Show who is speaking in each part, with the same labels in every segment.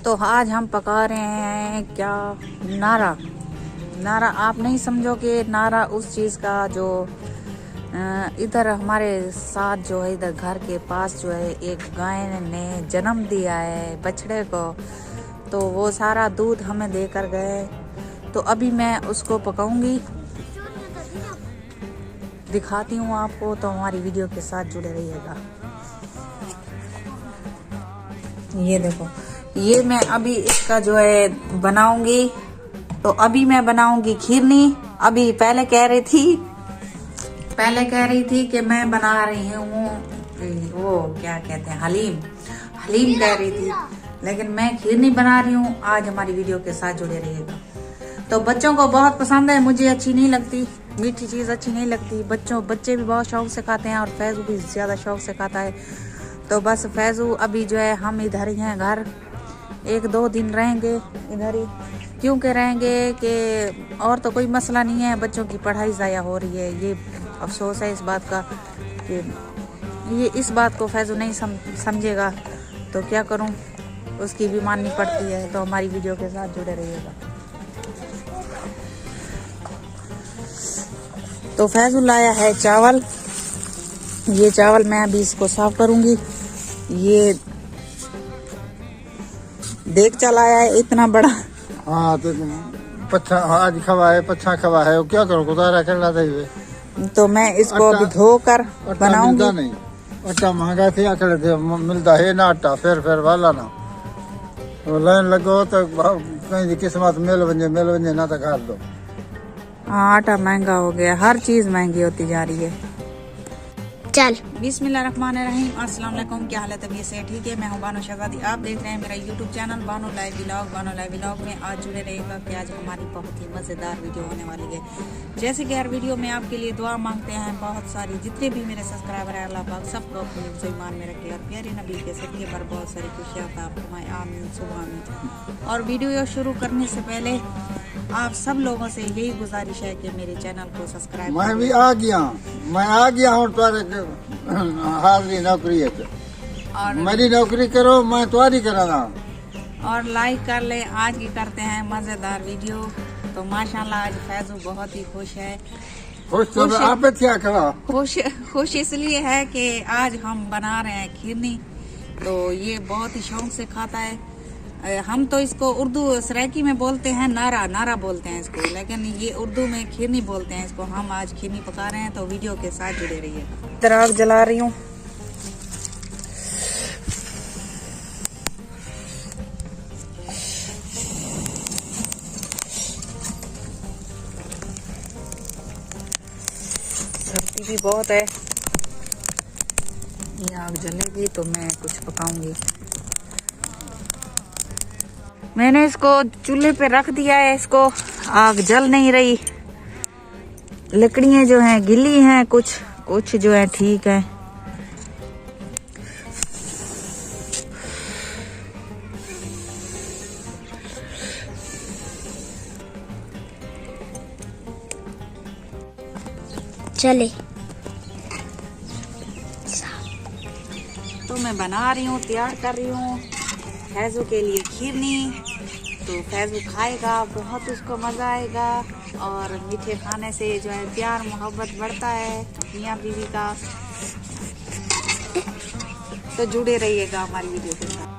Speaker 1: तो आज हम पका रहे हैं क्या, नारा। नारा आप नहीं समझोगे, नारा उस चीज़ का जो इधर हमारे साथ जो है, इधर घर के पास जो है एक गाय ने जन्म दिया है बछड़े को, तो वो सारा दूध हमें देकर गए। तो अभी मैं उसको पकाऊंगी, दिखाती हूँ आपको, तो हमारी वीडियो के साथ जुड़े रहिएगा। ये देखो, ये मैं अभी इसका जो है बनाऊंगी। तो अभी मैं बनाऊंगी खीरनी। अभी पहले कह रही थी कि मैं बना रही हूँ वो क्या कहते हैं, हलीम कह रही थी, लेकिन मैं खीरनी बना रही हूँ। आज हमारी वीडियो के साथ जुड़े रहिएगा। तो बच्चों को बहुत पसंद है, मुझे अच्छी नहीं लगती, मीठी चीज़ अच्छी नहीं लगती। बच्चे भी बहुत शौक से खाते हैं और फैजू भी ज़्यादा शौक से खाता है। तो बस फैजू अभी जो है, हम इधर ही हैं घर, 1-2 दिन रहेंगे इधर ही। क्यों के रहेंगे कि और तो कोई मसला नहीं है, बच्चों की पढ़ाई ज़ाया हो रही है। ये अफसोस है इस बात का कि ये इस बात को फैजू नहीं समझेगा, तो क्या करूं, उसकी भी माननी पड़ती है। तो हमारी वीडियो के साथ जुड़े रहिएगा। तो फैजू लाया है चावल, ये चावल मैं अभी इसको साफ करूंगी। ये देख चलाया है इतना बड़ा।
Speaker 2: हाँ तो पच्छा आज खवा है, पच्छा खवा है, क्या करो, गुजारा करना चाहिए।
Speaker 1: तो मैं इसको अभी धोकर बनाऊंगी।
Speaker 2: नहीं, आटा महंगा थे, आखिर थे मिलता है ना आटा, फिर वाला ना तो लाइन लगो तो कहीं किस्मत मेल बने ना तो खार दो।
Speaker 1: हाँ, आटा महंगा हो गया, हर चीज महंगी होती जा रही है। चल बिस्मिल्लाहिर्रहमानिर्रहीम, अस्सलाम वालेकुम। क्या हालत है, से ठीक है। मैं हूँ बानो शहजादी, आप देख रहे हैं मेरा YouTube channel Bano live vlog में। आज जुड़े रहेगा कि आज हमारी बहुत ही मज़ेदार वीडियो होने वाली है। जैसे कि हर वीडियो में आपके लिए दुआ मांगते हैं बहुत सारी, जितने भी मेरे सब्सक्राइबर हैं, अल्लाह पाक सबको अपने ईमान में रखे और प्यारे नबी के सदक़े पर बहुत सारी खुशियाँ अता फरमाए, आमीन सुबह आमीन। और वीडियो शुरू करने से पहले आप सब लोगों से यही गुजारिश है कि मेरे चैनल को सब्सक्राइब।
Speaker 2: मैं भी आ गया हूँ तुम्हारे हाजिरी नौकरी है, और मेरी नौकरी करो, मैं तुम्हारी कराना।
Speaker 1: और लाइक कर ले। आज की करते हैं मजेदार वीडियो। तो माशाल्लाह आज फैजू बहुत ही खुश है। खुश इसलिए है कि आज हम बना रहे हैं खीरनी। तो ये बहुत ही शौक से खाता है। हम तो इसको उर्दू सराइकी में बोलते हैं, नारा बोलते हैं इसको, लेकिन ये उर्दू में खीरनी बोलते हैं इसको। हम आज खीरनी पका रहे हैं, तो वीडियो के साथ जुड़े रहिए। तराग जला रही हूँ। सर्दी भी बहुत है, ये आग जलेगी तो मैं कुछ पकाऊंगी। मैंने इसको चूल्हे पे रख दिया है, इसको आग जल नहीं रही। लकड़ियां जो हैं गिली हैं, कुछ जो है ठीक है। चले तो मैं बना रही हूँ, तैयार कर रही हूँ फैजू के लिए खीरनी। तो फैजू खाएगा, बहुत उसको मज़ा आएगा। और मीठे खाने से जो है प्यार मोहब्बत बढ़ता है मियाँ बीवी का। तो जुड़े रहिएगा हमारी वीडियो के साथ।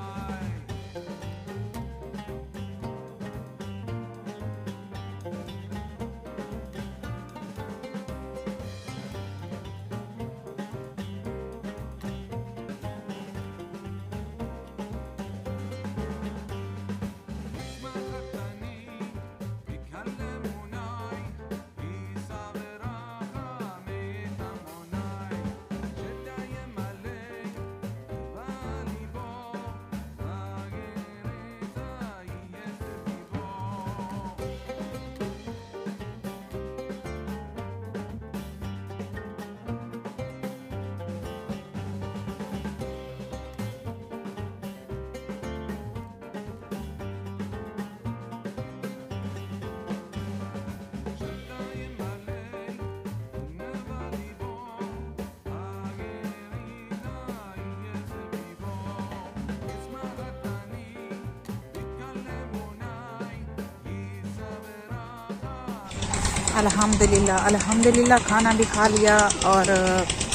Speaker 1: अल्हम्दुलिल्लाह अल्हम्दुलिल्लाह खाना भी खा लिया और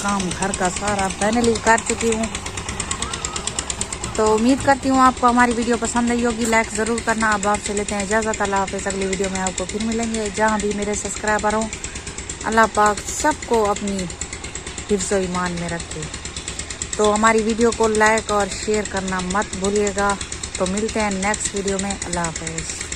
Speaker 1: काम घर का सारा फाइनली कर चुकी हूँ। तो उम्मीद करती हूँ आपको हमारी वीडियो पसंद आई होगी। लाइक ज़रूर करना। अब आपसे लेते हैं इजाज़त। अल्लाह हाफ़िज़। अगली वीडियो में आपको फिर मिलेंगे। जहाँ भी मेरे सब्सक्राइबर हों, अल्लाह पाक सबको अपनी हिफ्ज़ व ईमान में रखे। तो हमारी वीडियो को लाइक और शेयर करना मत भूलिएगा। तो मिलते हैं नेक्स्ट वीडियो में। अल्लाह हाफ़िज़।